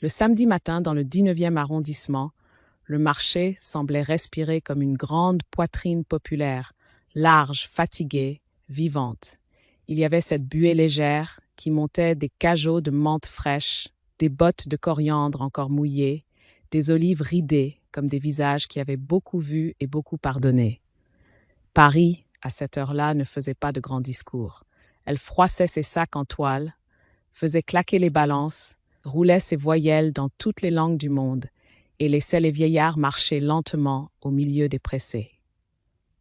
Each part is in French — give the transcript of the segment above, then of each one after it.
Le samedi matin, dans le 19e arrondissement, le marché semblait respirer comme une grande poitrine populaire, large, fatiguée, vivante. Il y avait cette buée légère qui montait des cajots de menthe fraîche, des bottes de coriandre encore mouillées, des olives ridées comme des visages qui avaient beaucoup vu et beaucoup pardonné. Paris, à cette heure-là, ne faisait pas de grands discours. Elle froissait ses sacs en toile, faisait claquer les balances, roulait ses voyelles dans toutes les langues du monde et laissait les vieillards marcher lentement au milieu des pressés.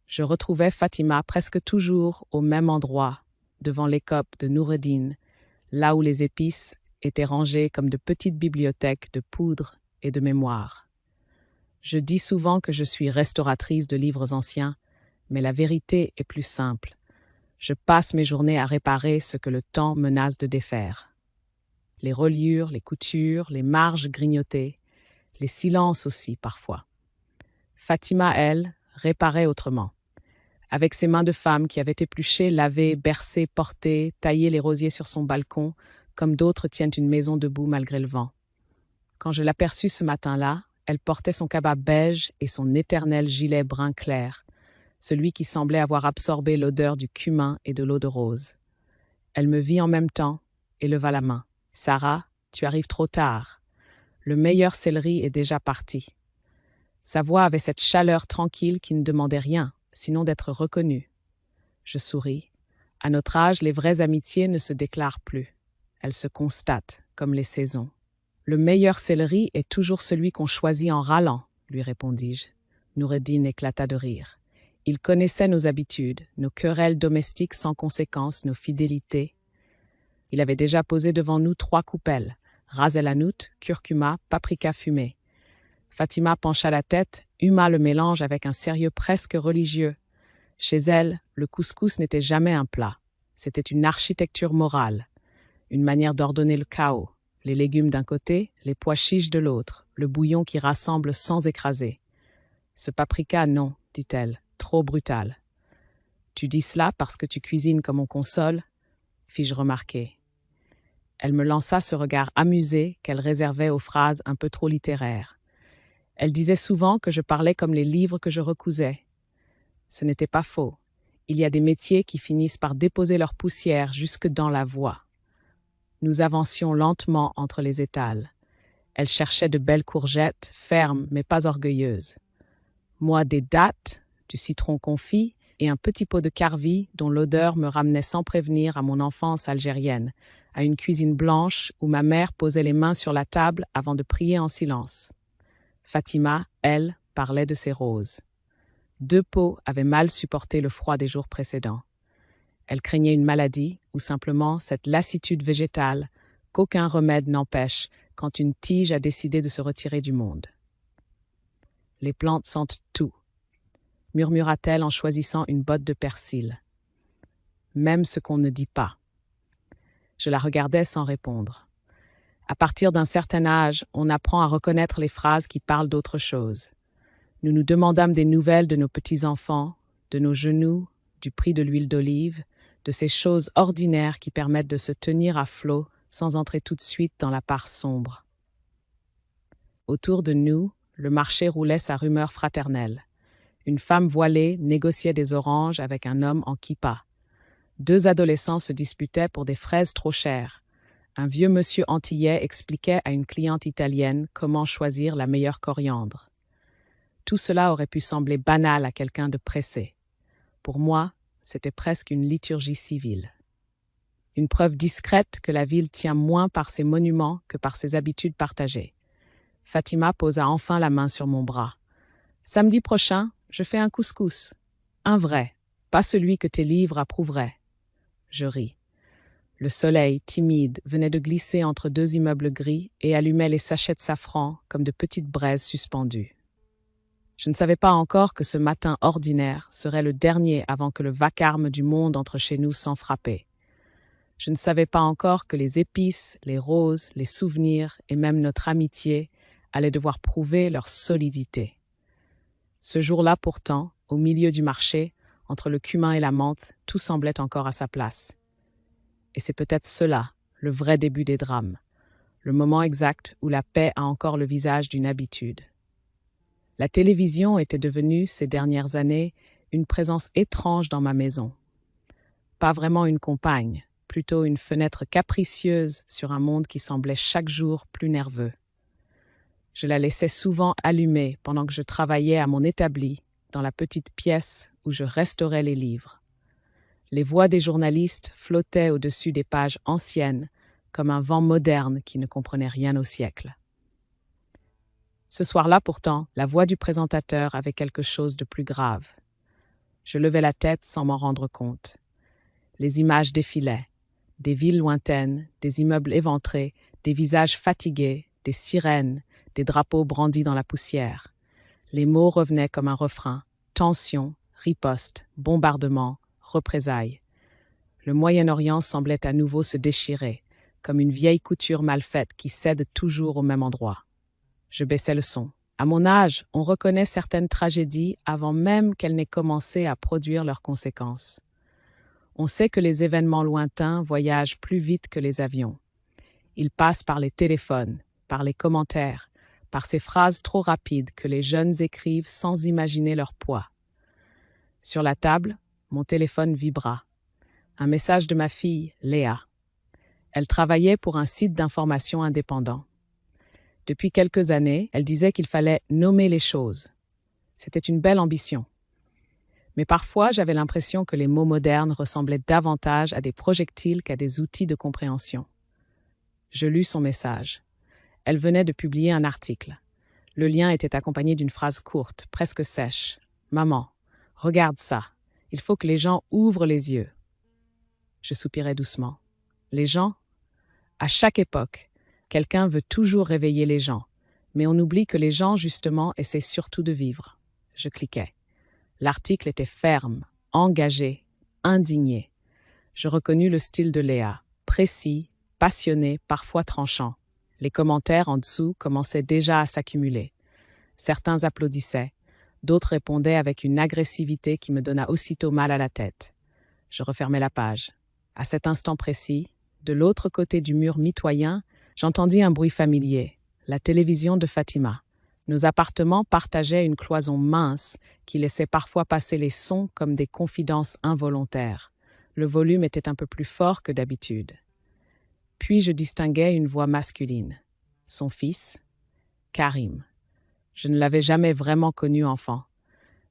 Je retrouvais Fatima presque toujours au même endroit, devant l'écope de Noureddin, là où les épices étaient rangées comme de petites bibliothèques de poudre et de mémoire. Je dis souvent que je suis restauratrice de livres anciens, mais la vérité est plus simple. Je passe mes journées à réparer ce que le temps menace de défaire. Les reliures, les coutures, les marges grignotées, les silences aussi parfois. Fatima, elle, réparait autrement. Avec ses mains de femme qui avaient épluché, lavé, bercé, porté, taillé les rosiers sur son balcon, comme d'autres tiennent une maison debout malgré le vent. Quand je l'aperçus ce matin-là, elle portait son cabas beige et son éternel gilet brun clair, celui qui semblait avoir absorbé l'odeur du cumin et de l'eau de rose. Elle me vit en même temps et leva la main. « Sarah, tu arrives trop tard. Le meilleur céleri est déjà parti. » Sa voix avait cette chaleur tranquille qui ne demandait rien, sinon d'être reconnue. Je souris. À notre âge, les vraies amitiés ne se déclarent plus. Elles se constatent, comme les saisons. « Le meilleur céleri est toujours celui qu'on choisit en râlant, » lui répondis-je. Noureddin éclata de rire. Il connaissait nos habitudes, nos querelles domestiques sans conséquence, nos fidélités. Il avait déjà posé devant nous 3 coupelles, ras el hanout, curcuma, paprika fumé. Fatima pencha la tête, huma le mélange avec un sérieux presque religieux. Chez elle, le couscous n'était jamais un plat. C'était une architecture morale, une manière d'ordonner le chaos. Les légumes d'un côté, les pois chiches de l'autre, le bouillon qui rassemble sans écraser. Ce paprika, non, dit-elle, trop brutal. Tu dis cela parce que tu cuisines comme on console, fis-je remarquer. Elle me lança ce regard amusé qu'elle réservait aux phrases un peu trop littéraires. Elle disait souvent que je parlais comme les livres que je recousais. Ce n'était pas faux. Il y a des métiers qui finissent par déposer leur poussière jusque dans la voix. Nous avancions lentement entre les étals. Elle cherchait de belles courgettes, fermes mais pas orgueilleuses. Moi, des dattes, du citron confit et un petit pot de karvi dont l'odeur me ramenait sans prévenir à mon enfance algérienne, à une cuisine blanche où ma mère posait les mains sur la table avant de prier en silence. Fatima, elle, parlait de ses roses. 2 pots avaient mal supporté le froid des jours précédents. Elle craignait une maladie ou simplement cette lassitude végétale qu'aucun remède n'empêche quand une tige a décidé de se retirer du monde. Les plantes sentent tout, murmura-t-elle en choisissant une botte de persil. Même ce qu'on ne dit pas. Je la regardais sans répondre. À partir d'un certain âge, on apprend à reconnaître les phrases qui parlent d'autre chose. Nous nous demandâmes des nouvelles de nos petits-enfants, de nos genoux, du prix de l'huile d'olive, de ces choses ordinaires qui permettent de se tenir à flot sans entrer tout de suite dans la part sombre. Autour de nous, le marché roulait sa rumeur fraternelle. Une femme voilée négociait des oranges avec un homme en kippa. 2 adolescents se disputaient pour des fraises trop chères. Un vieux monsieur antillais expliquait à une cliente italienne comment choisir la meilleure coriandre. Tout cela aurait pu sembler banal à quelqu'un de pressé. Pour moi, c'était presque une liturgie civile. Une preuve discrète que la ville tient moins par ses monuments que par ses habitudes partagées. Fatima posa enfin la main sur mon bras. « Samedi prochain, je fais un couscous. Un vrai, pas celui que tes livres approuveraient. » Je ris. Le soleil, timide, venait de glisser entre 2 immeubles gris et allumait les sachets de safran comme de petites braises suspendues. Je ne savais pas encore que ce matin ordinaire serait le dernier avant que le vacarme du monde entre chez nous s'en frappait. Je ne savais pas encore que les épices, les roses, les souvenirs et même notre amitié allaient devoir prouver leur solidité. Ce jour-là pourtant, au milieu du marché, entre le cumin et la menthe, tout semblait encore à sa place. Et c'est peut-être cela, le vrai début des drames. le moment exact où la paix a encore le visage d'une habitude. La télévision était devenue, ces dernières années, une présence étrange dans ma maison. Pas vraiment une compagne, plutôt une fenêtre capricieuse sur un monde qui semblait chaque jour plus nerveux. Je la laissais souvent allumée pendant que je travaillais à mon établi, dans la petite pièce où je restaurais les livres. Les voix des journalistes flottaient au-dessus des pages anciennes, comme un vent moderne qui ne comprenait rien au siècle. Ce soir-là, pourtant, la voix du présentateur avait quelque chose de plus grave. Je levai la tête sans m'en rendre compte. Les images défilaient. Des villes lointaines, des immeubles éventrés, des visages fatigués, des sirènes, des drapeaux brandis dans la poussière. Les mots revenaient comme un refrain. Tension, riposte, bombardement, représailles. Le Moyen-Orient semblait à nouveau se déchirer, comme une vieille couture mal faite qui cède toujours au même endroit. Je baissai le son. À mon âge, on reconnaît certaines tragédies avant même qu'elles n'aient commencé à produire leurs conséquences. On sait que les événements lointains voyagent plus vite que les avions. Ils passent par les téléphones, par les commentaires, par ces phrases trop rapides que les jeunes écrivent sans imaginer leur poids. Sur la table, mon téléphone vibra. Un message de ma fille, Léa. Elle travaillait pour un site d'information indépendant. Depuis quelques années, elle disait qu'il fallait nommer les choses. C'était une belle ambition. Mais parfois, j'avais l'impression que les mots modernes ressemblaient davantage à des projectiles qu'à des outils de compréhension. Je lus son message. Elle venait de publier un article. Le lien était accompagné d'une phrase courte, presque sèche. « Maman, regarde ça. Il faut que les gens ouvrent les yeux. » Je soupirai doucement. Les gens? À chaque époque, quelqu'un veut toujours réveiller les gens, mais on oublie que les gens, justement, essaient surtout de vivre. Je cliquai. L'article était ferme, engagé, indigné. Je reconnus le style de Léa, précis, passionné, parfois tranchant. Les commentaires en dessous commençaient déjà à s'accumuler. Certains applaudissaient, d'autres répondaient avec une agressivité qui me donna aussitôt mal à la tête. Je refermai la page. À cet instant précis, de l'autre côté du mur mitoyen, j'entendis un bruit familier, la télévision de Fatima. Nos appartements partageaient une cloison mince qui laissait parfois passer les sons comme des confidences involontaires. Le volume était un peu plus fort que d'habitude. Puis je distinguai une voix masculine. Son fils, Karim. Je ne l'avais jamais vraiment connu enfant,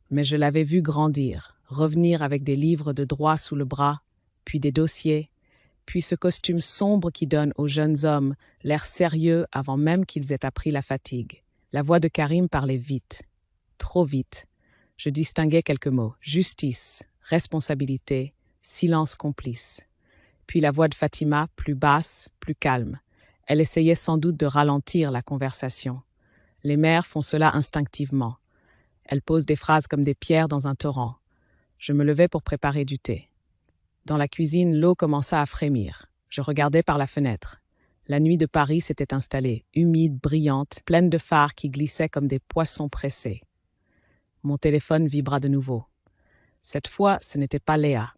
mais je l'avais vu grandir, revenir avec des livres de droit sous le bras, puis des dossiers, puis ce costume sombre qui donne aux jeunes hommes l'air sérieux avant même qu'ils aient appris la fatigue. La voix de Karim parlait vite, trop vite. Je distinguais quelques mots. Justice, responsabilité, silence complice. Puis la voix de Fatima, plus basse, plus calme. Elle essayait sans doute de ralentir la conversation. Les mères font cela instinctivement. Elles posent des phrases comme des pierres dans un torrent. Je me levai pour préparer du thé. Dans la cuisine, l'eau commença à frémir. Je regardais par la fenêtre. La nuit de Paris s'était installée, humide, brillante, pleine de phares qui glissaient comme des poissons pressés. Mon téléphone vibra de nouveau. Cette fois, ce n'était pas Léa.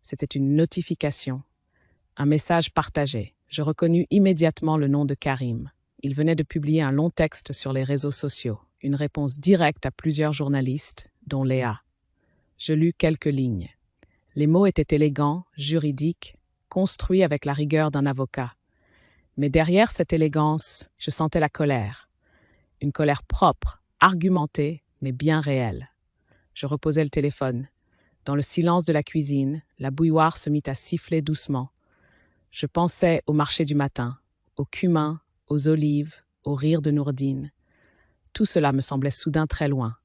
C'était une notification. Un message partagé. Je reconnus immédiatement le nom de Karim. Il venait de publier un long texte sur les réseaux sociaux, une réponse directe à plusieurs journalistes, dont Léa. Je lus quelques lignes. Les mots étaient élégants, juridiques, construits avec la rigueur d'un avocat. Mais derrière cette élégance, je sentais la colère. Une colère propre, argumentée, mais bien réelle. Je reposai le téléphone. Dans le silence de la cuisine, la bouilloire se mit à siffler doucement. Je pensais au marché du matin, au cumin, aux olives, au rire de Nourdine. Tout cela me semblait soudain très loin.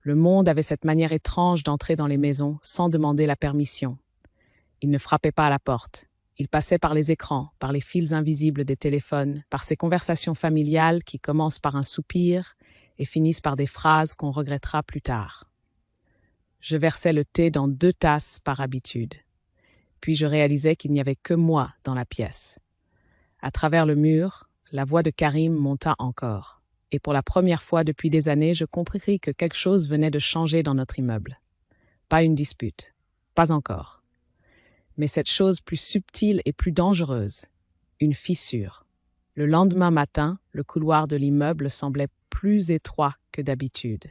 Le monde avait cette manière étrange d'entrer dans les maisons sans demander la permission. Il ne frappait pas à la porte. Il passait par les écrans, par les fils invisibles des téléphones, par ces conversations familiales qui commencent par un soupir et finissent par des phrases qu'on regrettera plus tard. Je versais le thé dans 2 tasses par habitude. Puis je réalisais qu'il n'y avait que moi dans la pièce. À travers le mur, la voix de Karim monta encore. Et pour la première fois depuis des années, je compris que quelque chose venait de changer dans notre immeuble. Pas une dispute, pas encore. Mais cette chose plus subtile et plus dangereuse, une fissure, Le lendemain matin, le couloir de l'immeuble semblait plus étroit que d'habitude.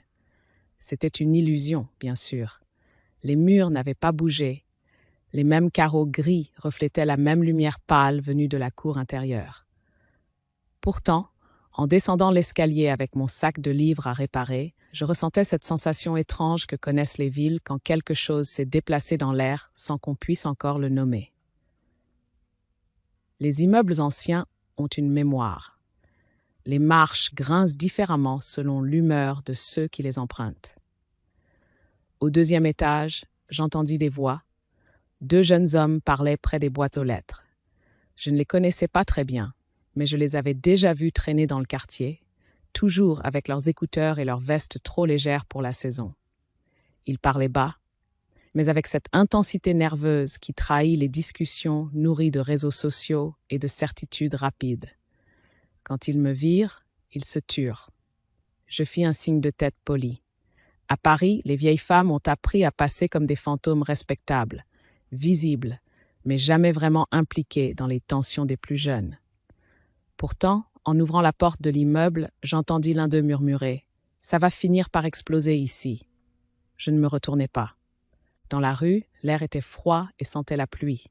C'était une illusion, bien sûr. Les murs n'avaient pas bougé. Les mêmes carreaux gris reflétaient la même lumière pâle venue de la cour intérieure. Pourtant, en descendant l'escalier avec mon sac de livres à réparer, je ressentais cette sensation étrange que connaissent les villes quand quelque chose s'est déplacé dans l'air sans qu'on puisse encore le nommer. Les immeubles anciens ont une mémoire. Les marches grincent différemment selon l'humeur de ceux qui les empruntent. Au deuxième étage, j'entendis des voix. 2 jeunes hommes parlaient près des boîtes aux lettres. Je ne les connaissais pas très bien, mais je les avais déjà vus traîner dans le quartier, toujours avec leurs écouteurs et leurs vestes trop légères pour la saison. Ils parlaient bas, mais avec cette intensité nerveuse qui trahit les discussions nourries de réseaux sociaux et de certitudes rapides. Quand ils me virent, ils se turent. Je fis un signe de tête poli. À Paris, les vieilles femmes ont appris à passer comme des fantômes respectables, visibles, mais jamais vraiment impliquées dans les tensions des plus jeunes. Pourtant, en ouvrant la porte de l'immeuble, j'entendis l'un d'eux murmurer « Ça va finir par exploser ici ». Je ne me retournai pas. Dans la rue, l'air était froid et sentait la pluie.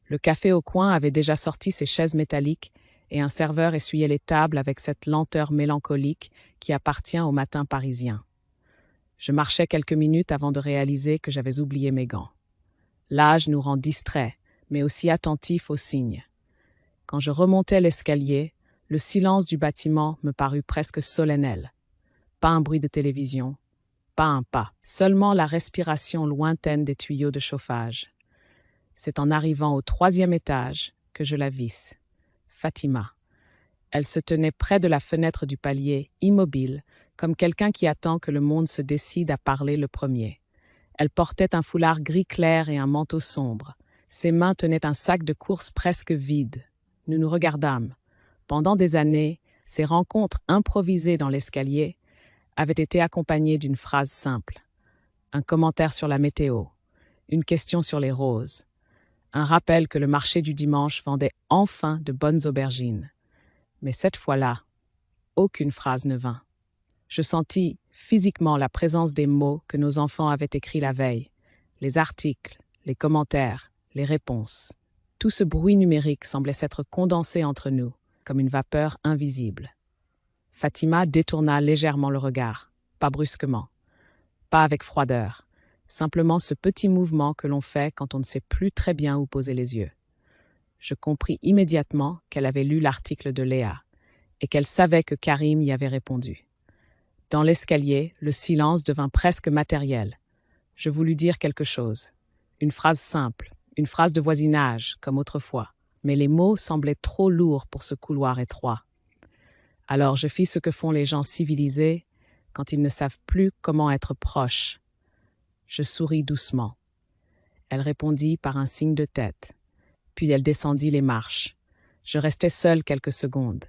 Le café au coin avait déjà sorti ses chaises métalliques et un serveur essuyait les tables avec cette lenteur mélancolique qui appartient au matin parisien. Je marchais quelques minutes avant de réaliser que j'avais oublié mes gants. L'âge nous rend distraits, mais aussi attentifs aux signes. Quand je remontais l'escalier, le silence du bâtiment me parut presque solennel. Pas un bruit de télévision, pas un pas, seulement la respiration lointaine des tuyaux de chauffage. C'est en arrivant au 3e étage que je la vis. Fatima. Elle se tenait près de la fenêtre du palier, immobile, comme quelqu'un qui attend que le monde se décide à parler le premier. Elle portait un foulard gris clair et un manteau sombre. Ses mains tenaient un sac de course presque vide. Nous nous regardâmes. Pendant des années, ces rencontres improvisées dans l'escalier avaient été accompagnées d'une phrase simple. Un commentaire sur la météo, une question sur les roses, un rappel que le marché du dimanche vendait enfin de bonnes aubergines. Mais cette fois-là, aucune phrase ne vint. Je sentis physiquement la présence des mots que nos enfants avaient écrits la veille, les articles, les commentaires, les réponses. Tout ce bruit numérique semblait s'être condensé entre nous, comme une vapeur invisible. Fatima détourna légèrement le regard, pas brusquement, pas avec froideur, simplement ce petit mouvement que l'on fait quand on ne sait plus très bien où poser les yeux. Je compris immédiatement qu'elle avait lu l'article de Léa et qu'elle savait que Karim y avait répondu. Dans l'escalier, le silence devint presque matériel. Je voulus dire quelque chose, une phrase simple, une phrase de voisinage, comme autrefois, mais les mots semblaient trop lourds pour ce couloir étroit. Alors je fis ce que font les gens civilisés quand ils ne savent plus comment être proches. Je souris doucement. Elle répondit par un signe de tête. Puis elle descendit les marches. Je restai seul quelques secondes.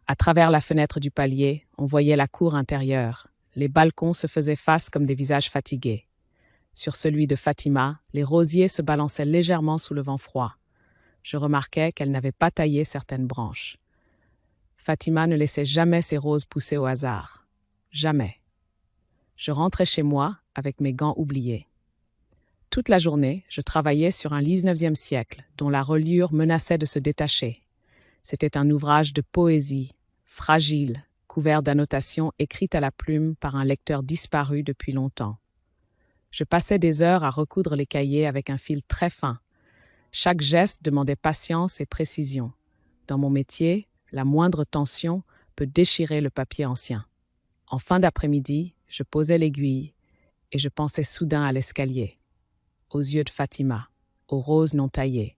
À travers la fenêtre du palier, on voyait la cour intérieure. Les balcons se faisaient face comme des visages fatigués. Sur celui de Fatima, les rosiers se balançaient légèrement sous le vent froid. Je remarquai qu'elle n'avait pas taillé certaines branches. Fatima ne laissait jamais ses roses pousser au hasard. Jamais. Je rentrai chez moi avec mes gants oubliés. Toute la journée, je travaillais sur un 19e siècle dont la reliure menaçait de se détacher. C'était un ouvrage de poésie, fragile, couvert d'annotations écrites à la plume par un lecteur disparu depuis longtemps. Je passais des heures à recoudre les cahiers avec un fil très fin. Chaque geste demandait patience et précision. Dans mon métier, la moindre tension peut déchirer le papier ancien. En fin d'après-midi, je posais l'aiguille et je pensais soudain à l'escalier, aux yeux de Fatima, aux roses non taillées.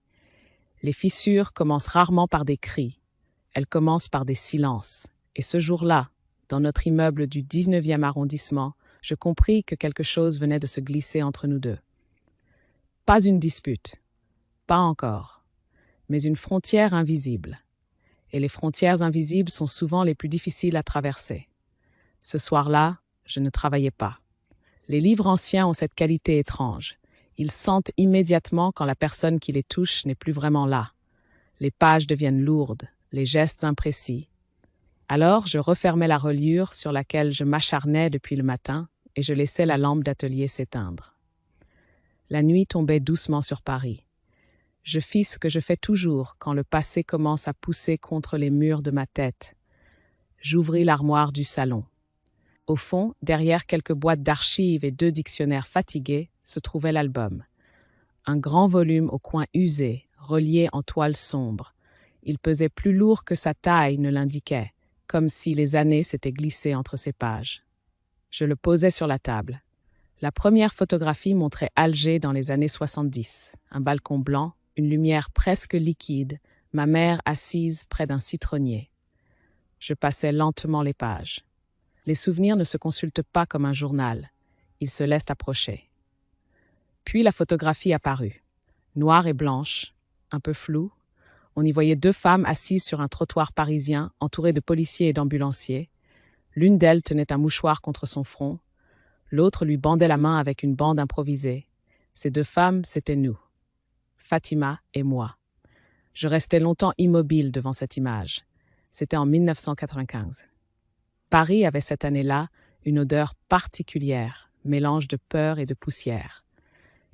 Les fissures commencent rarement par des cris, elles commencent par des silences. Et ce jour-là, dans notre immeuble du 19e arrondissement, je compris que quelque chose venait de se glisser entre nous deux. Pas une dispute, pas encore, mais une frontière invisible. Et les frontières invisibles sont souvent les plus difficiles à traverser. Ce soir-là, je ne travaillais pas. Les livres anciens ont cette qualité étrange. Ils sentent immédiatement quand la personne qui les touche n'est plus vraiment là. Les pages deviennent lourdes, les gestes imprécis. Alors, je refermais la reliure sur laquelle je m'acharnais depuis le matin et je laissais la lampe d'atelier s'éteindre. La nuit tombait doucement sur Paris. Je fis ce que je fais toujours quand le passé commence à pousser contre les murs de ma tête. J'ouvris l'armoire du salon. Au fond, derrière quelques boîtes d'archives et 2 dictionnaires fatigués, se trouvait l'album. Un grand volume au coin usé, relié en toile sombre. Il pesait plus lourd que sa taille ne l'indiquait, comme si les années s'étaient glissées entre ses pages. Je le posai sur la table. La première photographie montrait Alger dans les années 70. Un balcon blanc, une lumière presque liquide, ma mère assise près d'un citronnier. Je passais lentement les pages. Les souvenirs ne se consultent pas comme un journal. Ils se laissent approcher. Puis la photographie apparut. Noire et blanche, un peu floue. On y voyait 2 femmes assises sur un trottoir parisien, entourées de policiers et d'ambulanciers. L'une d'elles tenait un mouchoir contre son front. L'autre lui bandait la main avec une bande improvisée. Ces 2 femmes, c'étaient nous. Fatima et moi. Je restais longtemps immobile devant cette image. C'était en 1995. Paris avait cette année-là une odeur particulière, mélange de peur et de poussière.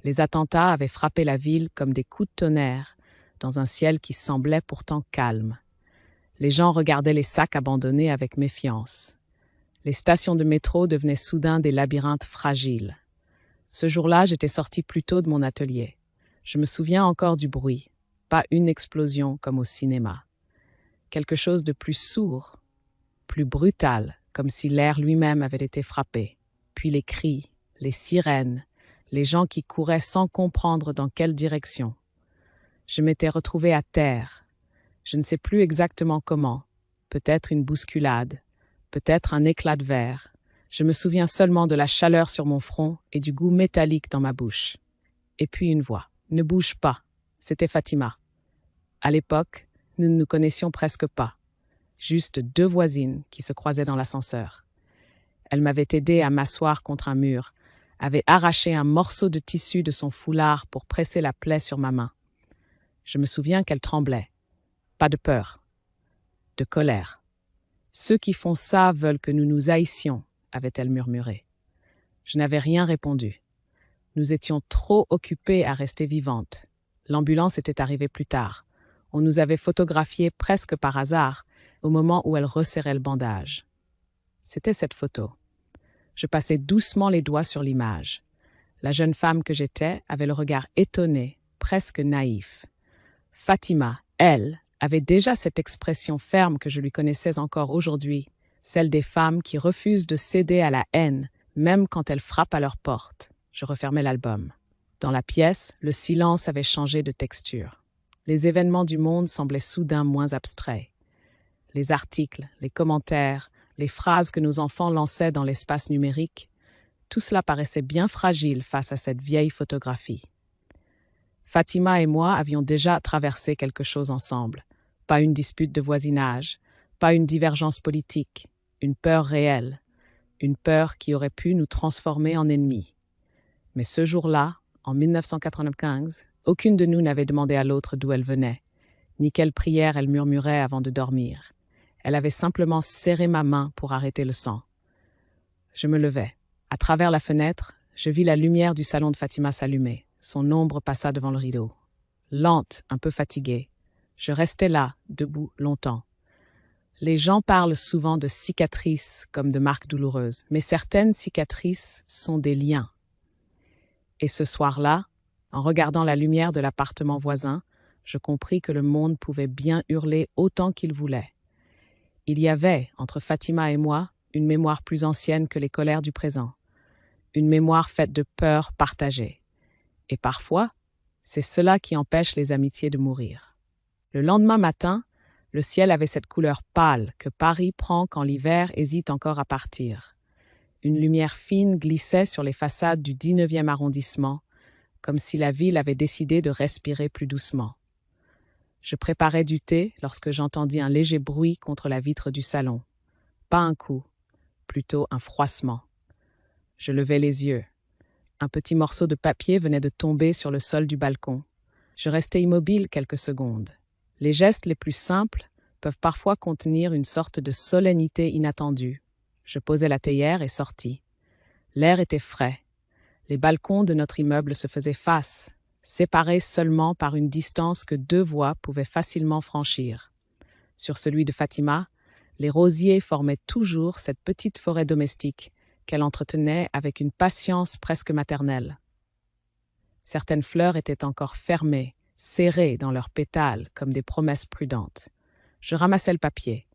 Les attentats avaient frappé la ville comme des coups de tonnerre, dans un ciel qui semblait pourtant calme. Les gens regardaient les sacs abandonnés avec méfiance. Les stations de métro devenaient soudain des labyrinthes fragiles. Ce jour-là, j'étais sortie plus tôt de mon atelier. Je me souviens encore du bruit, pas une explosion comme au cinéma. Quelque chose de plus sourd, plus brutal, comme si l'air lui-même avait été frappé. Puis les cris, les sirènes, les gens qui couraient sans comprendre dans quelle direction. Je m'étais retrouvée à terre. Je ne sais plus exactement comment. Peut-être une bousculade, peut-être un éclat de verre. Je me souviens seulement de la chaleur sur mon front et du goût métallique dans ma bouche. Et puis une voix. « Ne bouge pas !» C'était Fatima. À l'époque, nous ne nous connaissions presque pas. Juste 2 voisines qui se croisaient dans l'ascenseur. Elle m'avait aidé à m'asseoir contre un mur, avait arraché un morceau de tissu de son foulard pour presser la plaie sur ma main. Je me souviens qu'elle tremblait. Pas de peur, de colère. « Ceux qui font ça veulent que nous nous haïssions », avait-elle murmuré. Je n'avais rien répondu. Nous étions trop occupés à rester vivantes. L'ambulance était arrivée plus tard. On nous avait photographiées presque par hasard, au moment où elle resserrait le bandage. C'était cette photo. Je passais doucement les doigts sur l'image. La jeune femme que j'étais avait le regard étonné, presque naïf. Fatima, elle, avait déjà cette expression ferme que je lui connaissais encore aujourd'hui, celle des femmes qui refusent de céder à la haine, même quand elle frappe à leur porte. Je refermais l'album. Dans la pièce, le silence avait changé de texture. Les événements du monde semblaient soudain moins abstraits. Les articles, les commentaires, les phrases que nos enfants lançaient dans l'espace numérique, tout cela paraissait bien fragile face à cette vieille photographie. Fatima et moi avions déjà traversé quelque chose ensemble. Pas une dispute de voisinage, pas une divergence politique, une peur réelle, une peur qui aurait pu nous transformer en ennemis. Mais ce jour-là, en 1995, aucune de nous n'avait demandé à l'autre d'où elle venait, ni quelle prière elle murmurait avant de dormir. Elle avait simplement serré ma main pour arrêter le sang. Je me levai. À travers la fenêtre, je vis la lumière du salon de Fatima s'allumer. Son ombre passa devant le rideau. Lente, un peu fatiguée, je restai là, debout, longtemps. Les gens parlent souvent de cicatrices comme de marques douloureuses, mais certaines cicatrices sont des liens. Et ce soir-là, en regardant la lumière de l'appartement voisin, je compris que le monde pouvait bien hurler autant qu'il voulait. Il y avait, entre Fatima et moi, une mémoire plus ancienne que les colères du présent, une mémoire faite de peurs partagées. Et parfois, c'est cela qui empêche les amitiés de mourir. Le lendemain matin, le ciel avait cette couleur pâle que Paris prend quand l'hiver hésite encore à partir. Une lumière fine glissait sur les façades du 19e arrondissement, comme si la ville avait décidé de respirer plus doucement. Je préparais du thé lorsque j'entendis un léger bruit contre la vitre du salon. Pas un coup, plutôt un froissement. Je levai les yeux. Un petit morceau de papier venait de tomber sur le sol du balcon. Je restai immobile quelques secondes. Les gestes les plus simples peuvent parfois contenir une sorte de solennité inattendue. Je posai la théière et sortis. L'air était frais. Les balcons de notre immeuble se faisaient face, séparés seulement par une distance que 2 voies pouvaient facilement franchir. Sur celui de Fatima, les rosiers formaient toujours cette petite forêt domestique qu'elle entretenait avec une patience presque maternelle. Certaines fleurs étaient encore fermées, serrées dans leurs pétales comme des promesses prudentes. Je ramassai le papier.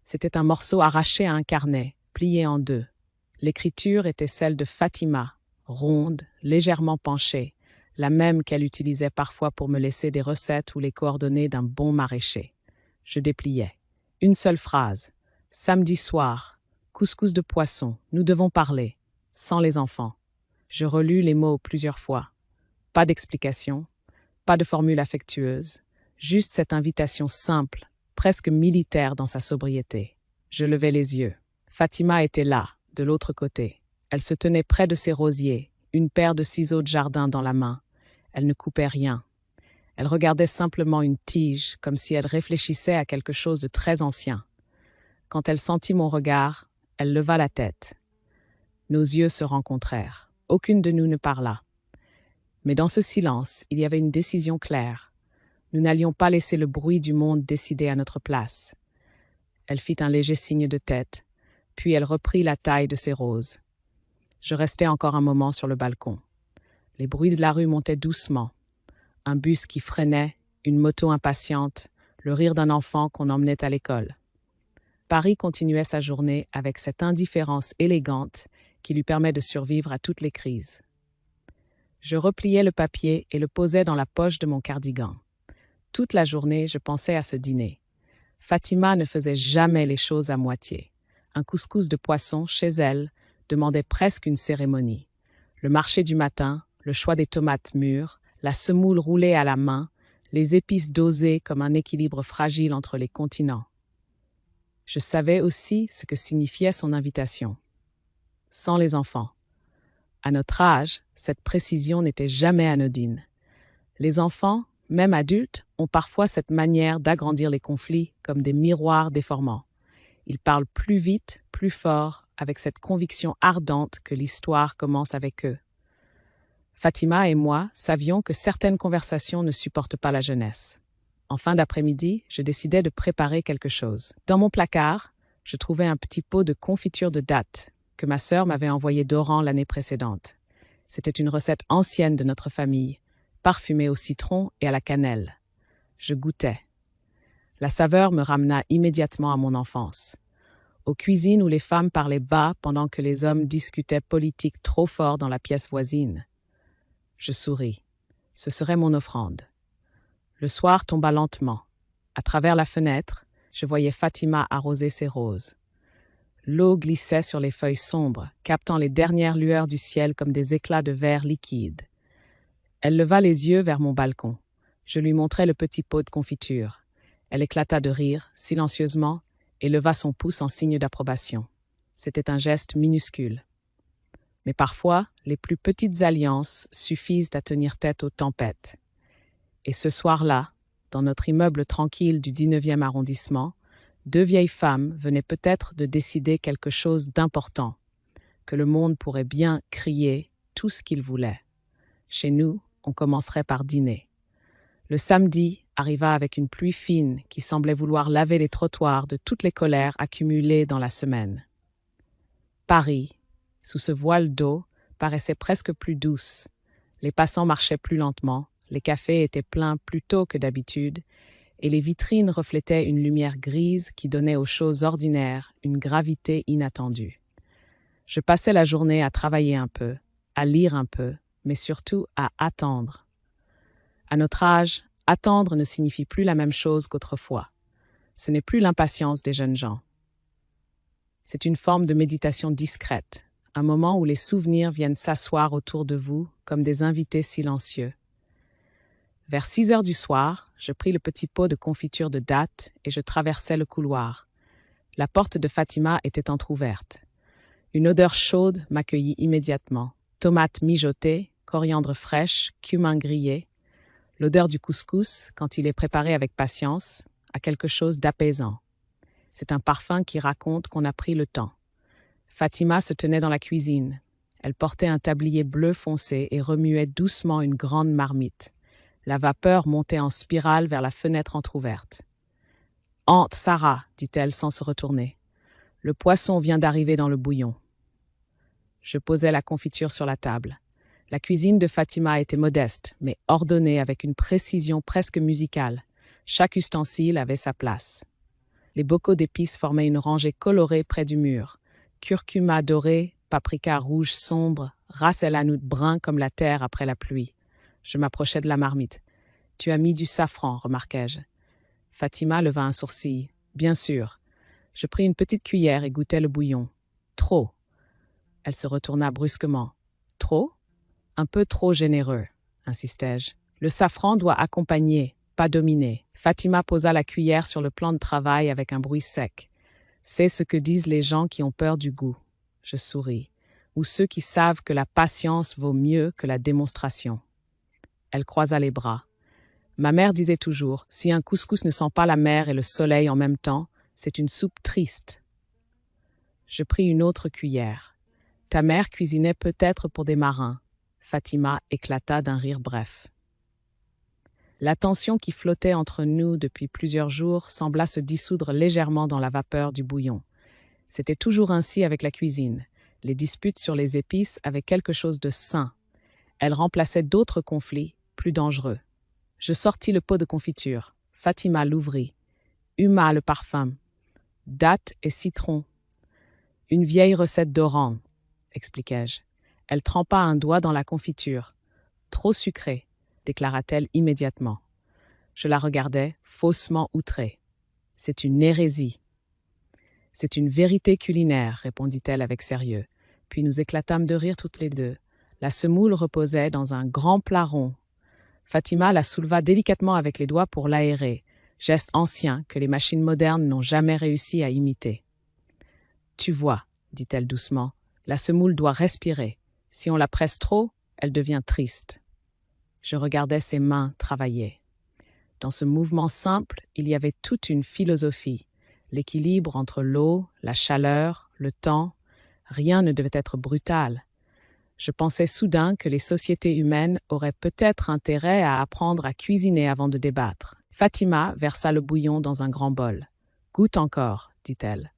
C'était un morceau arraché à un carnet, plié en 2. L'écriture était celle de Fatima, ronde, légèrement penchée, la même qu'elle utilisait parfois pour me laisser des recettes ou les coordonnées d'un bon maraîcher. Je dépliais. Une seule phrase. Samedi soir, couscous de poisson, nous devons parler, sans les enfants. Je relus les mots plusieurs fois. Pas d'explication, pas de formule affectueuse, juste cette invitation simple, presque militaire dans sa sobriété. Je levai les yeux. Fatima était là, de l'autre côté. Elle se tenait près de ses rosiers, une paire de ciseaux de jardin dans la main. Elle ne coupait rien. Elle regardait simplement une tige, comme si elle réfléchissait à quelque chose de très ancien. Quand elle sentit mon regard, elle leva la tête. Nos yeux se rencontrèrent. Aucune de nous ne parla. Mais dans ce silence, il y avait une décision claire. Nous n'allions pas laisser le bruit du monde décider à notre place. Elle fit un léger signe de tête, puis elle reprit la taille de ses roses. Je restai encore un moment sur le balcon. Les bruits de la rue montaient doucement. Un bus qui freinait, une moto impatiente, le rire d'un enfant qu'on emmenait à l'école. Paris continuait sa journée avec cette indifférence élégante qui lui permet de survivre à toutes les crises. Je repliai le papier et le posai dans la poche de mon cardigan. Toute la journée, je pensais à ce dîner. Fatima ne faisait jamais les choses à moitié. Un couscous de poisson, chez elle, demandait presque une cérémonie. Le marché du matin, le choix des tomates mûres, la semoule roulée à la main, les épices dosées comme un équilibre fragile entre les continents. Je savais aussi ce que signifiait son invitation. Sans les enfants. À notre âge, cette précision n'était jamais anodine. Les enfants, même adultes, ont parfois cette manière d'agrandir les conflits comme des miroirs déformants. Ils parlent plus vite, plus fort, avec cette conviction ardente que l'histoire commence avec eux. Fatima et moi savions que certaines conversations ne supportent pas la jeunesse. En fin d'après-midi, je décidai de préparer quelque chose. Dans mon placard, je trouvais un petit pot de confiture de dattes que ma sœur m'avait envoyé d'Oran l'année précédente. C'était une recette ancienne de notre famille, parfumée au citron et à la cannelle. Je goûtais. La saveur me ramena immédiatement à mon enfance. Aux cuisines où les femmes parlaient bas pendant que les hommes discutaient politique trop fort dans la pièce voisine. Je souris. Ce serait mon offrande. Le soir tomba lentement. À travers la fenêtre, je voyais Fatima arroser ses roses. L'eau glissait sur les feuilles sombres, captant les dernières lueurs du ciel comme des éclats de verre liquide. Elle leva les yeux vers mon balcon. Je lui montrai le petit pot de confiture. Elle éclata de rire, silencieusement, et leva son pouce en signe d'approbation. C'était un geste minuscule. Mais parfois, les plus petites alliances suffisent à tenir tête aux tempêtes. Et ce soir-là, dans notre immeuble tranquille du 19e arrondissement, 2 vieilles femmes venaient peut-être de décider quelque chose d'important, que le monde pourrait bien crier tout ce qu'il voulait. Chez nous, on commencerait par dîner. Le samedi arriva avec une pluie fine qui semblait vouloir laver les trottoirs de toutes les colères accumulées dans la semaine. Paris, sous ce voile d'eau, paraissait presque plus douce. Les passants marchaient plus lentement, les cafés étaient pleins plus tôt que d'habitude, et les vitrines reflétaient une lumière grise qui donnait aux choses ordinaires une gravité inattendue. Je passais la journée à travailler un peu, à lire un peu, mais surtout à attendre. À notre âge, attendre ne signifie plus la même chose qu'autrefois. Ce n'est plus l'impatience des jeunes gens. C'est une forme de méditation discrète, un moment où les souvenirs viennent s'asseoir autour de vous comme des invités silencieux. Vers 6 heures du soir, je pris le petit pot de confiture de dattes et je traversai le couloir. La porte de Fatima était entr'ouverte. Une odeur chaude m'accueillit immédiatement. Tomates mijotées, coriandre fraîche, cumin grillé. L'odeur du couscous, quand il est préparé avec patience, a quelque chose d'apaisant. C'est un parfum qui raconte qu'on a pris le temps. Fatima se tenait dans la cuisine. Elle portait un tablier bleu foncé et remuait doucement une grande marmite. La vapeur montait en spirale vers la fenêtre entr'ouverte. « Hante, Sarah, dit-elle sans se retourner. Le poisson vient d'arriver dans le bouillon. » Je posai la confiture sur la table. La cuisine de Fatima était modeste, mais ordonnée avec une précision presque musicale. Chaque ustensile avait sa place. Les bocaux d'épices formaient une rangée colorée près du mur. Curcuma doré, paprika rouge sombre, ras el hanout brun comme la terre après la pluie. Je m'approchai de la marmite. « Tu as mis du safran, remarquai-je. » Fatima leva un sourcil. « Bien sûr. » Je pris une petite cuillère et goûtai le bouillon. « Trop. » Elle se retourna brusquement. « Trop ? Un peu trop généreux, insistai-je. Le safran doit accompagner, pas dominer. Fatima posa la cuillère sur le plan de travail avec un bruit sec. C'est ce que disent les gens qui ont peur du goût. Je souris. Ou ceux qui savent que la patience vaut mieux que la démonstration. Elle croisa les bras. Ma mère disait toujours, si un couscous ne sent pas la mer et le soleil en même temps, c'est une soupe triste. Je pris une autre cuillère. Ta mère cuisinait peut-être pour des marins. Fatima éclata d'un rire bref. La tension qui flottait entre nous depuis plusieurs jours sembla se dissoudre légèrement dans la vapeur du bouillon. C'était toujours ainsi avec la cuisine. Les disputes sur les épices avaient quelque chose de sain. Elles remplaçaient d'autres conflits, plus dangereux. Je sortis le pot de confiture. Fatima l'ouvrit. Huma le parfum. Dattes et citron. Une vieille recette d'Oran, expliquai-je. Elle trempa un doigt dans la confiture. Trop sucré, déclara-t-elle immédiatement. Je la regardai, faussement outrée. C'est une hérésie. C'est une vérité culinaire, répondit-elle avec sérieux. Puis nous éclatâmes de rire toutes les deux. La semoule reposait dans un grand plat rond. Fatima la souleva délicatement avec les doigts pour l'aérer, geste ancien que les machines modernes n'ont jamais réussi à imiter. « Tu vois, dit-elle doucement, la semoule doit respirer. Si on la presse trop, elle devient triste. » Je regardais ses mains travailler. Dans ce mouvement simple, il y avait toute une philosophie, l'équilibre entre l'eau, la chaleur, le temps. Rien ne devait être brutal. Je pensais soudain que les sociétés humaines auraient peut-être intérêt à apprendre à cuisiner avant de débattre. Fatima versa le bouillon dans un grand bol. « Goûte encore, dit-elle. »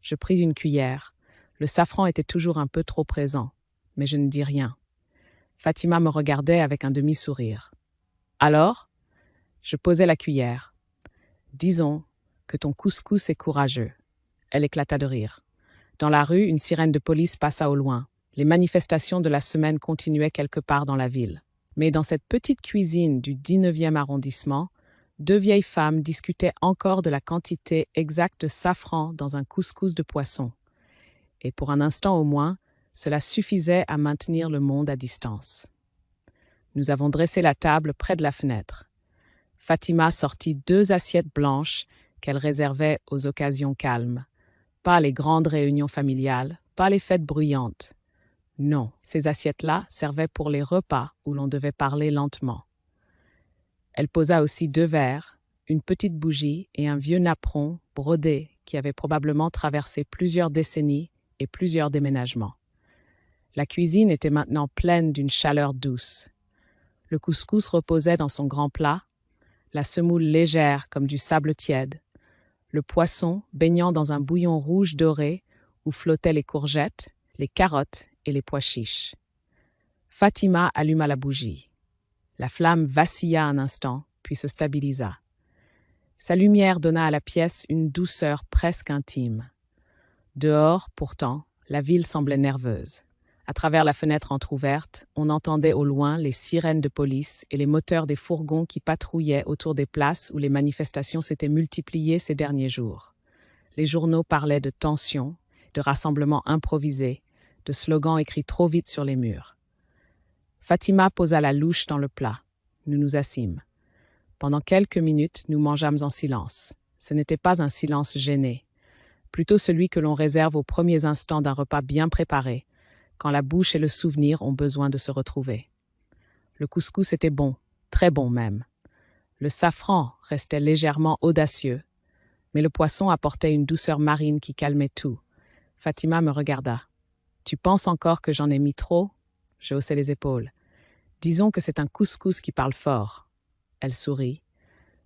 Je pris une cuillère. Le safran était toujours un peu trop présent, mais je ne dis rien. Fatima me regardait avec un demi-sourire. « Alors ?» Je posai la cuillère. « Disons que ton couscous est courageux. » Elle éclata de rire. Dans la rue, une sirène de police passa au loin. Les manifestations de la semaine continuaient quelque part dans la ville. Mais dans cette petite cuisine du 19e arrondissement, deux vieilles femmes discutaient encore de la quantité exacte de safran dans un couscous de poisson. Et pour un instant au moins, cela suffisait à maintenir le monde à distance. Nous avons dressé la table près de la fenêtre. Fatima sortit 2 assiettes blanches qu'elle réservait aux occasions calmes. Pas les grandes réunions familiales, pas les fêtes bruyantes. Non, ces assiettes-là servaient pour les repas où l'on devait parler lentement. Elle posa aussi 2 verres, une petite bougie et un vieux napperon brodé qui avait probablement traversé plusieurs décennies et plusieurs déménagements. La cuisine était maintenant pleine d'une chaleur douce. Le couscous reposait dans son grand plat, la semoule légère comme du sable tiède, le poisson baignant dans un bouillon rouge doré où flottaient les courgettes, les carottes et les pois chiches. Fatima alluma la bougie. La flamme vacilla un instant, puis se stabilisa. Sa lumière donna à la pièce une douceur presque intime. Dehors, pourtant, la ville semblait nerveuse. À travers la fenêtre entr'ouverte, on entendait au loin les sirènes de police et les moteurs des fourgons qui patrouillaient autour des places où les manifestations s'étaient multipliées ces derniers jours. Les journaux parlaient de tensions, de rassemblements improvisés, de slogans écrits trop vite sur les murs. Fatima posa la louche dans le plat. Nous nous assîmes. Pendant quelques minutes, nous mangeâmes en silence. Ce n'était pas un silence gêné, plutôt celui que l'on réserve aux premiers instants d'un repas bien préparé, quand la bouche et le souvenir ont besoin de se retrouver. Le couscous était bon, très bon même. Le safran restait légèrement audacieux, mais le poisson apportait une douceur marine qui calmait tout. Fatima me regarda. « Tu penses encore que j'en ai mis trop ?» Je haussai les épaules. « Disons que c'est un couscous qui parle fort. » Elle sourit,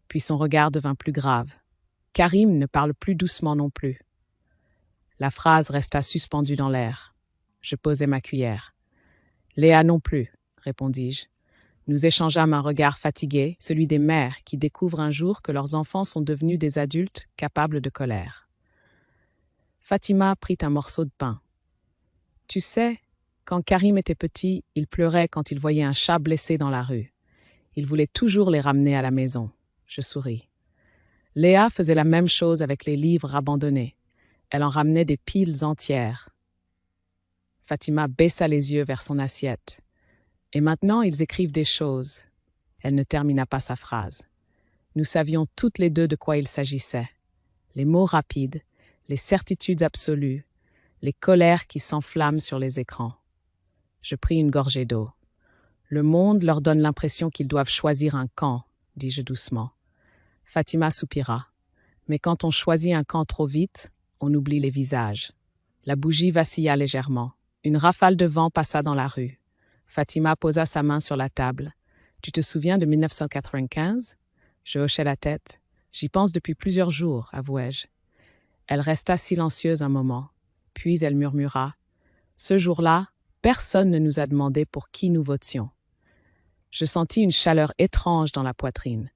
puis son regard devint plus grave. « Karim ne parle plus doucement non plus. » La phrase resta suspendue dans l'air. Je posai ma cuillère. « Léa non plus, » répondis-je. Nous échangeâmes un regard fatigué, celui des mères qui découvrent un jour que leurs enfants sont devenus des adultes capables de colère. Fatima prit un morceau de pain. « Tu sais, quand Karim était petit, il pleurait quand il voyait un chat blessé dans la rue. Il voulait toujours les ramener à la maison. » Je souris. Léa faisait la même chose avec les livres abandonnés. Elle en ramenait des piles entières. Fatima baissa les yeux vers son assiette. Et maintenant, ils écrivent des choses. Elle ne termina pas sa phrase. Nous savions toutes les deux de quoi il s'agissait. Les mots rapides, les certitudes absolues, les colères qui s'enflamment sur les écrans. Je pris une gorgée d'eau. Le monde leur donne l'impression qu'ils doivent choisir un camp, dis-je doucement. Fatima soupira. Mais quand on choisit un camp trop vite, on oublie les visages. La bougie vacilla légèrement. Une rafale de vent passa dans la rue. Fatima posa sa main sur la table. « Tu te souviens de 1995 ?» Je hochai la tête. « J'y pense depuis plusieurs jours, avouai-je. » Elle resta silencieuse un moment. Puis elle murmura. « Ce jour-là, personne ne nous a demandé pour qui nous votions. » Je sentis une chaleur étrange dans la poitrine.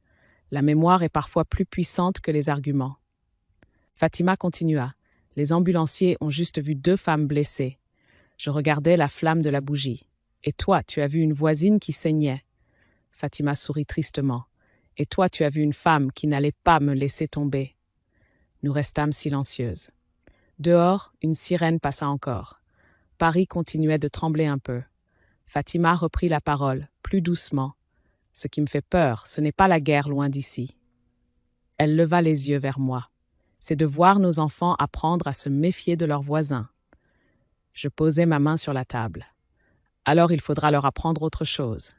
La mémoire est parfois plus puissante que les arguments. Fatima continua. « Les ambulanciers ont juste vu 2 femmes blessées. Je regardais la flamme de la bougie. Et toi, tu as vu une voisine qui saignait. » Fatima sourit tristement. « Et toi, tu as vu une femme qui n'allait pas me laisser tomber. » Nous restâmes silencieuses. Dehors, une sirène passa encore. Paris continuait de trembler un peu. Fatima reprit la parole, plus doucement. « Ce qui me fait peur, ce n'est pas la guerre loin d'ici. » Elle leva les yeux vers moi. « C'est de voir nos enfants apprendre à se méfier de leurs voisins. » Je posai ma main sur la table. « Alors il faudra leur apprendre autre chose. »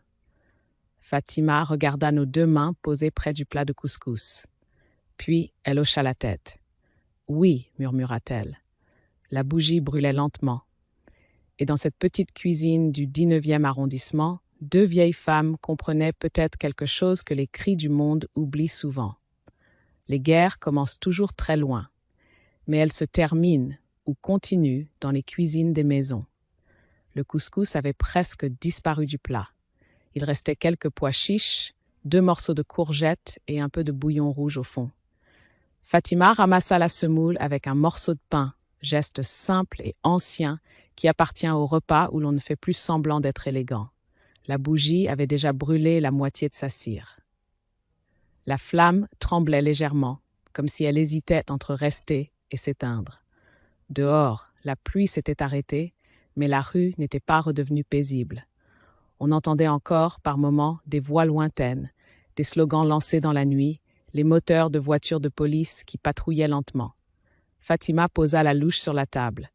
Fatima regarda nos 2 mains posées près du plat de couscous. Puis elle hocha la tête. « Oui, » murmura-t-elle. La bougie brûlait lentement. Et dans cette petite cuisine du 19e arrondissement, 2 vieilles femmes comprenaient peut-être quelque chose que les cris du monde oublient souvent. Les guerres commencent toujours très loin, mais elles se terminent ou continuent dans les cuisines des maisons. Le couscous avait presque disparu du plat. Il restait quelques pois chiches, 2 morceaux de courgettes et un peu de bouillon rouge au fond. Fatima ramassa la semoule avec un morceau de pain, geste simple et ancien qui appartient au repas où l'on ne fait plus semblant d'être élégant. La bougie avait déjà brûlé la moitié de sa cire. La flamme tremblait légèrement, comme si elle hésitait entre rester et s'éteindre. Dehors, la pluie s'était arrêtée, mais la rue n'était pas redevenue paisible. On entendait encore, par moments, des voix lointaines, des slogans lancés dans la nuit, les moteurs de voitures de police qui patrouillaient lentement. Fatima posa la louche sur la table.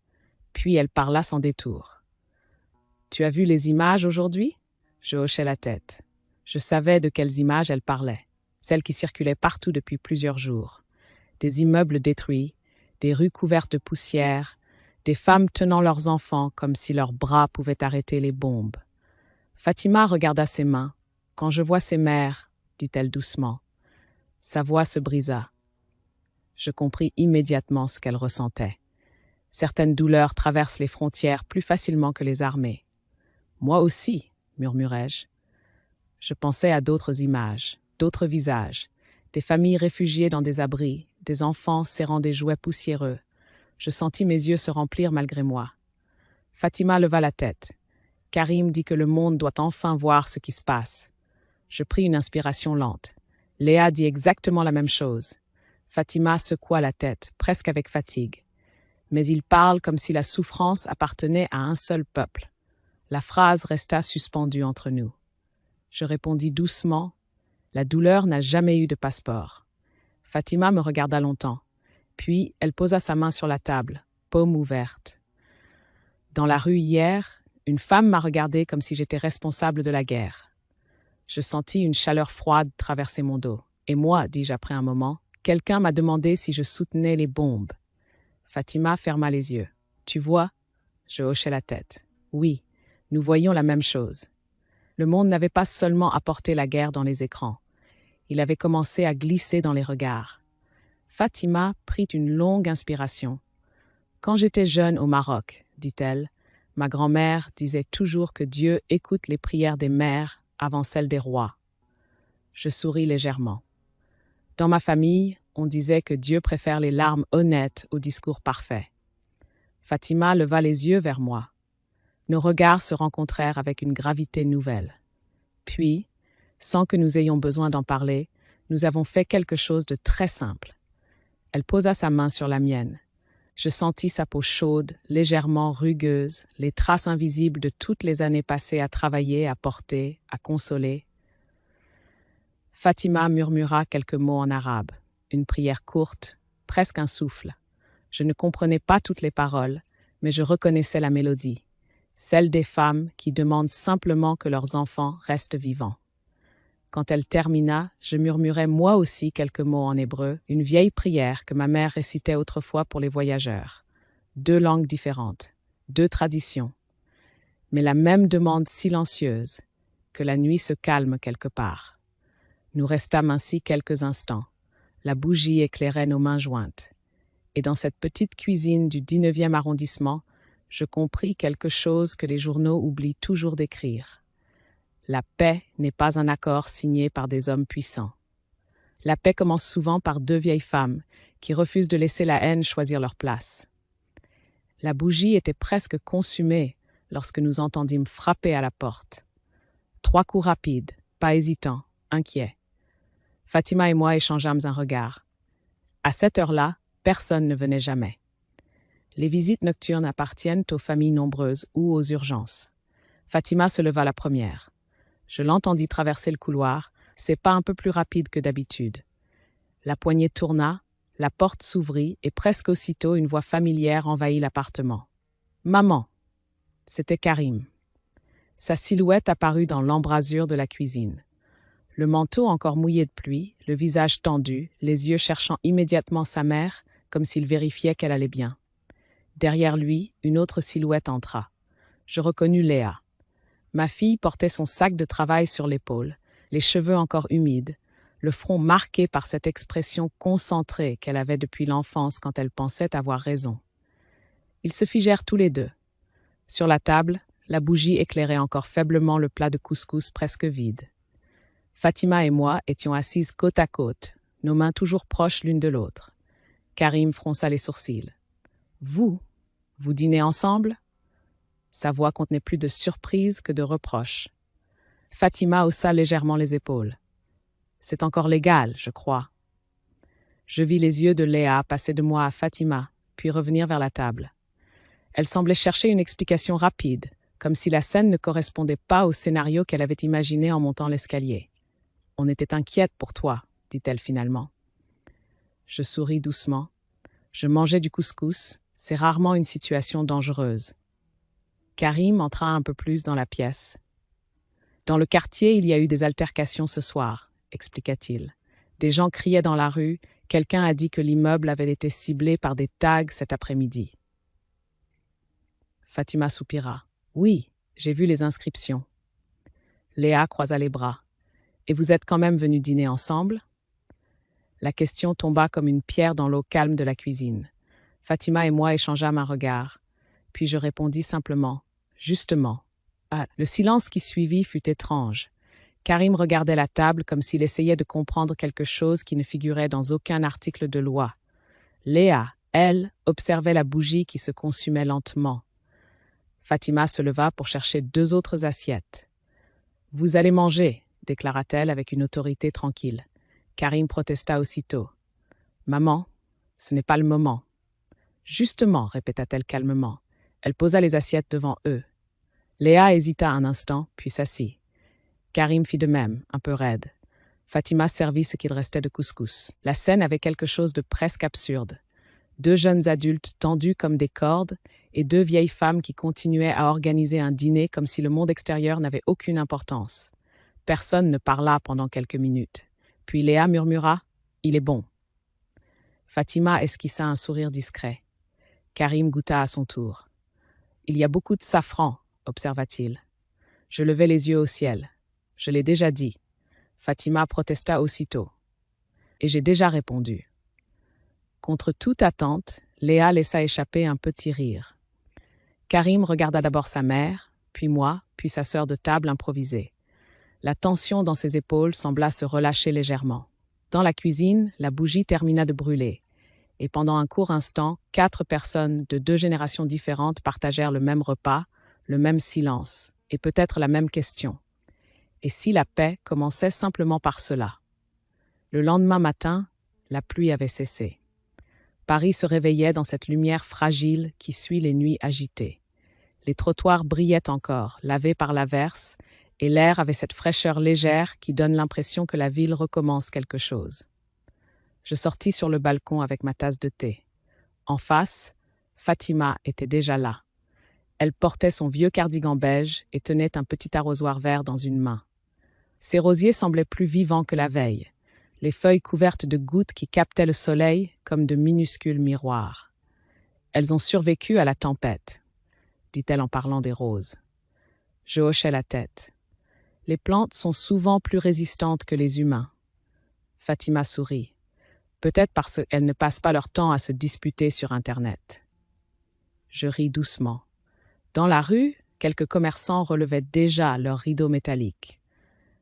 Puis elle parla sans détour. « Tu as vu les images aujourd'hui ?» Je hochai la tête. Je savais de quelles images elle parlait, celles qui circulaient partout depuis plusieurs jours. Des immeubles détruits, des rues couvertes de poussière, des femmes tenant leurs enfants comme si leurs bras pouvaient arrêter les bombes. Fatima regarda ses mains. « Quand je vois ces mères, » dit-elle doucement. Sa voix se brisa. Je compris immédiatement ce qu'elle ressentait. Certaines douleurs traversent les frontières plus facilement que les armées. « Moi aussi », murmurai-je. Je pensais à d'autres images, d'autres visages, des familles réfugiées dans des abris, des enfants serrant des jouets poussiéreux. Je sentis mes yeux se remplir malgré moi. Fatima leva la tête. Karim dit que le monde doit enfin voir ce qui se passe. Je pris une inspiration lente. Léa dit exactement la même chose. Fatima secoua la tête, presque avec fatigue. Mais il parle comme si la souffrance appartenait à un seul peuple. La phrase resta suspendue entre nous. Je répondis doucement. La douleur n'a jamais eu de passeport. Fatima me regarda longtemps. Puis elle posa sa main sur la table, paume ouverte. Dans la rue hier, une femme m'a regardé comme si j'étais responsable de la guerre. Je sentis une chaleur froide traverser mon dos. Et moi, dis-je après un moment, quelqu'un m'a demandé si je soutenais les bombes. Fatima ferma les yeux. Tu vois? Je hochai la tête. Oui, nous voyions la même chose. Le monde n'avait pas seulement apporté la guerre dans les écrans. Il avait commencé à glisser dans les regards. Fatima prit une longue inspiration. Quand j'étais jeune au Maroc, dit-elle, ma grand-mère disait toujours que Dieu écoute les prières des mères avant celles des rois. Je souris légèrement. Dans ma famille, on disait que Dieu préfère les larmes honnêtes au discours parfait. Fatima leva les yeux vers moi. Nos regards se rencontrèrent avec une gravité nouvelle. Puis, sans que nous ayons besoin d'en parler, nous avons fait quelque chose de très simple. Elle posa sa main sur la mienne. Je sentis sa peau chaude, légèrement rugueuse, les traces invisibles de toutes les années passées à travailler, à porter, à consoler. Fatima murmura quelques mots en arabe, une prière courte, presque un souffle. Je ne comprenais pas toutes les paroles, mais je reconnaissais la mélodie, celle des femmes qui demandent simplement que leurs enfants restent vivants. Quand elle termina, je murmurai moi aussi quelques mots en hébreu, une vieille prière que ma mère récitait autrefois pour les voyageurs. 2 langues différentes, 2 traditions, mais la même demande silencieuse, que la nuit se calme quelque part. Nous restâmes ainsi quelques instants. La bougie éclairait nos mains jointes. Et dans cette petite cuisine du 19e arrondissement, je compris quelque chose que les journaux oublient toujours d'écrire. La paix n'est pas un accord signé par des hommes puissants. La paix commence souvent par 2 vieilles femmes qui refusent de laisser la haine choisir leur place. La bougie était presque consumée lorsque nous entendîmes frapper à la porte. 3 coups rapides, pas hésitants, inquiets. Fatima et moi échangeâmes un regard. À cette heure-là, personne ne venait jamais. Les visites nocturnes appartiennent aux familles nombreuses ou aux urgences. Fatima se leva la première. Je l'entendis traverser le couloir, ses pas un peu plus rapides que d'habitude. La poignée tourna, la porte s'ouvrit et presque aussitôt une voix familière envahit l'appartement. « Maman !» C'était Karim. Sa silhouette apparut dans l'embrasure de la cuisine. Le manteau encore mouillé de pluie, le visage tendu, les yeux cherchant immédiatement sa mère, comme s'il vérifiait qu'elle allait bien. Derrière lui, une autre silhouette entra. Je reconnus Léa. Ma fille portait son sac de travail sur l'épaule, les cheveux encore humides, le front marqué par cette expression concentrée qu'elle avait depuis l'enfance quand elle pensait avoir raison. Ils se figèrent tous les deux. Sur la table, la bougie éclairait encore faiblement le plat de couscous presque vide. Fatima et moi étions assises côte à côte, nos mains toujours proches l'une de l'autre. Karim fronça les sourcils. « Vous dînez ensemble ?» Sa voix contenait plus de surprise que de reproche. Fatima haussa légèrement les épaules. « C'est encore légal, je crois. » Je vis les yeux de Léa passer de moi à Fatima, puis revenir vers la table. Elle semblait chercher une explication rapide, comme si la scène ne correspondait pas au scénario qu'elle avait imaginé en montant l'escalier. « On était inquiète pour toi, » dit-elle finalement. Je souris doucement. Je mangeais du couscous, c'est rarement une situation dangereuse. Karim entra un peu plus dans la pièce. « Dans le quartier, il y a eu des altercations ce soir, » expliqua-t-il. Des gens criaient dans la rue, quelqu'un a dit que l'immeuble avait été ciblé par des tags cet après-midi. Fatima soupira. « Oui, j'ai vu les inscriptions. » Léa croisa les bras. « Et vous êtes quand même venus dîner ensemble ?» La question tomba comme une pierre dans l'eau calme de la cuisine. Fatima et moi échangeâmes un regard. Puis je répondis simplement « Justement ». Le silence qui suivit fut étrange. Karim regardait la table comme s'il essayait de comprendre quelque chose qui ne figurait dans aucun article de loi. Léa, elle, observait la bougie qui se consumait lentement. Fatima se leva pour chercher 2 autres assiettes. « Vous allez manger », déclara-t-elle avec une autorité tranquille. Karim protesta aussitôt. « Maman, ce n'est pas le moment. »« Justement, » répéta-t-elle calmement. Elle posa les assiettes devant eux. Léa hésita un instant, puis s'assit. Karim fit de même, un peu raide. Fatima servit ce qu'il restait de couscous. La scène avait quelque chose de presque absurde. 2 jeunes adultes tendus comme des cordes et 2 vieilles femmes qui continuaient à organiser un dîner comme si le monde extérieur n'avait aucune importance. Personne ne parla pendant quelques minutes. Puis Léa murmura « Il est bon ». Fatima esquissa un sourire discret. Karim goûta à son tour. « Il y a beaucoup de safran », observa-t-il. Je levai les yeux au ciel. « Je l'ai déjà dit ». Fatima protesta aussitôt. « Et j'ai déjà répondu ». Contre toute attente, Léa laissa échapper un petit rire. Karim regarda d'abord sa mère, puis moi, puis sa sœur de table improvisée. La tension dans ses épaules sembla se relâcher légèrement. Dans la cuisine, la bougie termina de brûler. Et pendant un court instant, 4 personnes de 2 générations différentes partagèrent le même repas, le même silence, et peut-être la même question. Et si la paix commençait simplement par cela? Le lendemain matin, la pluie avait cessé. Paris se réveillait dans cette lumière fragile qui suit les nuits agitées. Les trottoirs brillaient encore, lavés par l'averse, et l'air avait cette fraîcheur légère qui donne l'impression que la ville recommence quelque chose. Je sortis sur le balcon avec ma tasse de thé. En face, Fatima était déjà là. Elle portait son vieux cardigan beige et tenait un petit arrosoir vert dans une main. Ses rosiers semblaient plus vivants que la veille, les feuilles couvertes de gouttes qui captaient le soleil comme de minuscules miroirs. « Elles ont survécu à la tempête », dit-elle en parlant des roses. Je hochai la tête. « Les plantes sont souvent plus résistantes que les humains. » Fatima sourit. Peut-être parce qu'elles ne passent pas leur temps à se disputer sur Internet. Je ris doucement. Dans la rue, quelques commerçants relevaient déjà leurs rideaux métalliques.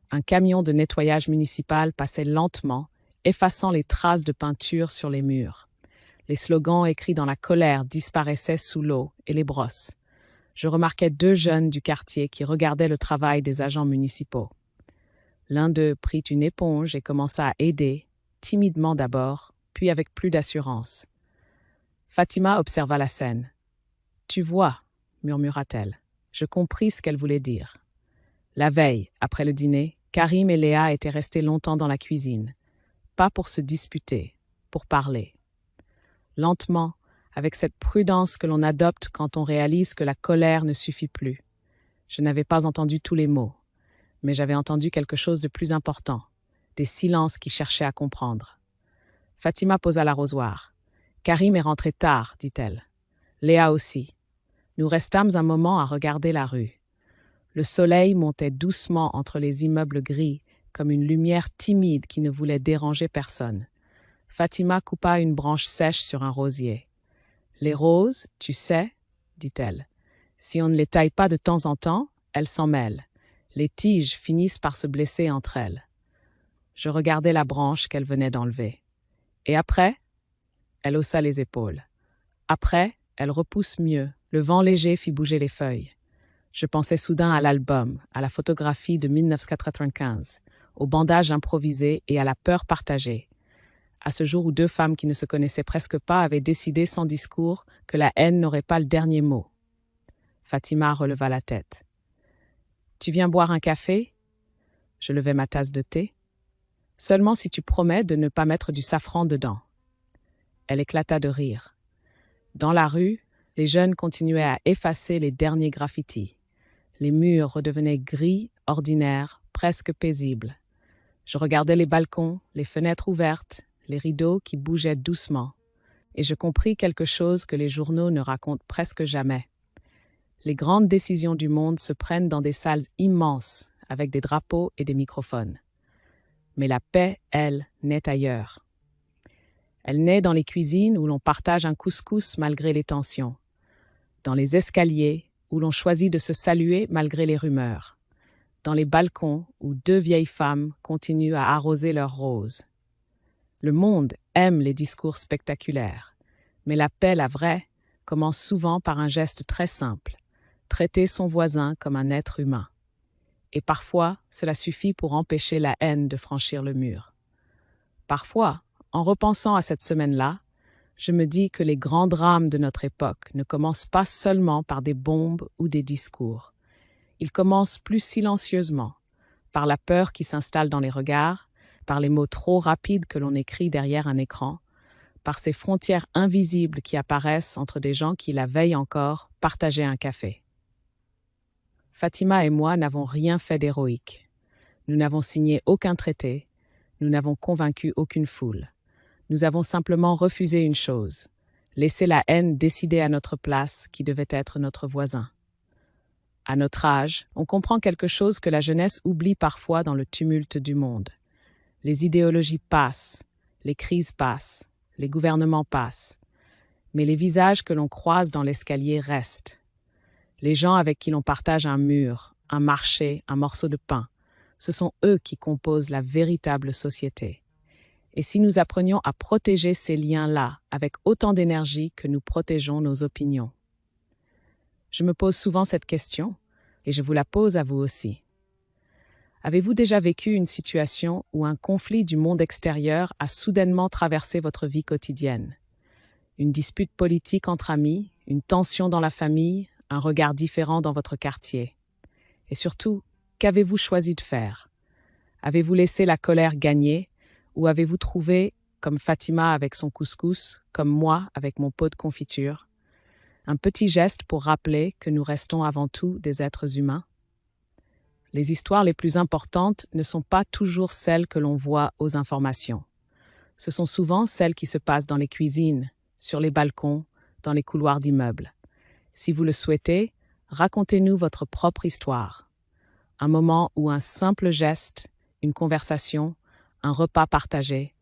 Un camion de nettoyage municipal passait lentement, effaçant les traces de peinture sur les murs. Les slogans écrits dans la colère disparaissaient sous l'eau et les brosses. Je remarquai 2 jeunes du quartier qui regardaient le travail des agents municipaux. L'un d'eux prit une éponge et commença à aider, timidement d'abord, puis avec plus d'assurance. Fatima observa la scène. « Tu vois », murmura-t-elle. Je compris ce qu'elle voulait dire. La veille, après le dîner, Karim et Léa étaient restés longtemps dans la cuisine. Pas pour se disputer, pour parler. Lentement, avec cette prudence que l'on adopte quand on réalise que la colère ne suffit plus. Je n'avais pas entendu tous les mots, mais j'avais entendu quelque chose de plus important, des silences qui cherchaient à comprendre. Fatima posa l'arrosoir. « Karim est rentré tard, dit-elle. Léa aussi. » Nous restâmes un moment à regarder la rue. Le soleil montait doucement entre les immeubles gris, comme une lumière timide qui ne voulait déranger personne. Fatima coupa une branche sèche sur un rosier. « Les roses, tu sais, dit-elle, si on ne les taille pas de temps en temps, elles s'en mêlent. Les tiges finissent par se blesser entre elles. » Je regardais la branche qu'elle venait d'enlever. « Et après ?» Elle haussa les épaules. « Après, elle repousse mieux. Le vent léger fit bouger les feuilles. » Je pensais soudain à l'album, à la photographie de 1995, au bandage improvisé et à la peur partagée. À ce jour où 2 femmes qui ne se connaissaient presque pas avaient décidé sans discours que la haine n'aurait pas le dernier mot. Fatima releva la tête. « Tu viens boire un café ?» Je levai ma tasse de thé. « Seulement si tu promets de ne pas mettre du safran dedans. » Elle éclata de rire. Dans la rue, les jeunes continuaient à effacer les derniers graffitis. Les murs redevenaient gris, ordinaires, presque paisibles. Je regardais les balcons, les fenêtres ouvertes, les rideaux qui bougeaient doucement. Et je compris quelque chose que les journaux ne racontent presque jamais. Les grandes décisions du monde se prennent dans des salles immenses, avec des drapeaux et des microphones. Mais la paix, elle, naît ailleurs. Elle naît dans les cuisines où l'on partage un couscous malgré les tensions. Dans les escaliers où l'on choisit de se saluer malgré les rumeurs. Dans les balcons où 2 vieilles femmes continuent à arroser leurs roses. Le monde aime les discours spectaculaires, mais la paix, la vraie, commence souvent par un geste très simple, traiter son voisin comme un être humain. Et parfois, cela suffit pour empêcher la haine de franchir le mur. Parfois, en repensant à cette semaine-là, je me dis que les grands drames de notre époque ne commencent pas seulement par des bombes ou des discours. Ils commencent plus silencieusement, par la peur qui s'installe dans les regards, par les mots trop rapides que l'on écrit derrière un écran, par ces frontières invisibles qui apparaissent entre des gens qui, la veille encore, partageaient un café. Fatima et moi n'avons rien fait d'héroïque. Nous n'avons signé aucun traité, nous n'avons convaincu aucune foule. Nous avons simplement refusé une chose, laisser la haine décider à notre place qui devait être notre voisin. À notre âge, on comprend quelque chose que la jeunesse oublie parfois dans le tumulte du monde. Les idéologies passent, les crises passent, les gouvernements passent, mais les visages que l'on croise dans l'escalier restent. Les gens avec qui l'on partage un mur, un marché, un morceau de pain, ce sont eux qui composent la véritable société. Et si nous apprenions à protéger ces liens-là avec autant d'énergie que nous protégeons nos opinions? Je me pose souvent cette question, et je vous la pose à vous aussi. Avez-vous déjà vécu une situation où un conflit du monde extérieur a soudainement traversé votre vie quotidienne? Une dispute politique entre amis, une tension dans la famille, un regard différent dans votre quartier. Et surtout, qu'avez-vous choisi de faire? Avez-vous laissé la colère gagner ou avez-vous trouvé, comme Fatima avec son couscous, comme moi avec mon pot de confiture, un petit geste pour rappeler que nous restons avant tout des êtres humains? Les histoires les plus importantes ne sont pas toujours celles que l'on voit aux informations. Ce sont souvent celles qui se passent dans les cuisines, sur les balcons, dans les couloirs d'immeubles. Si vous le souhaitez, racontez-nous votre propre histoire. Un moment où un simple geste, une conversation, un repas partagé,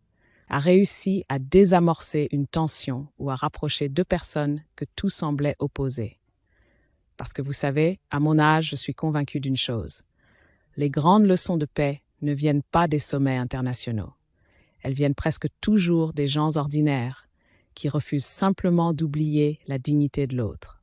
a réussi à désamorcer une tension ou à rapprocher deux personnes que tout semblait opposer. Parce que vous savez, à mon âge, je suis convaincue d'une chose. Les grandes leçons de paix ne viennent pas des sommets internationaux. Elles viennent presque toujours des gens ordinaires qui refusent simplement d'oublier la dignité de l'autre.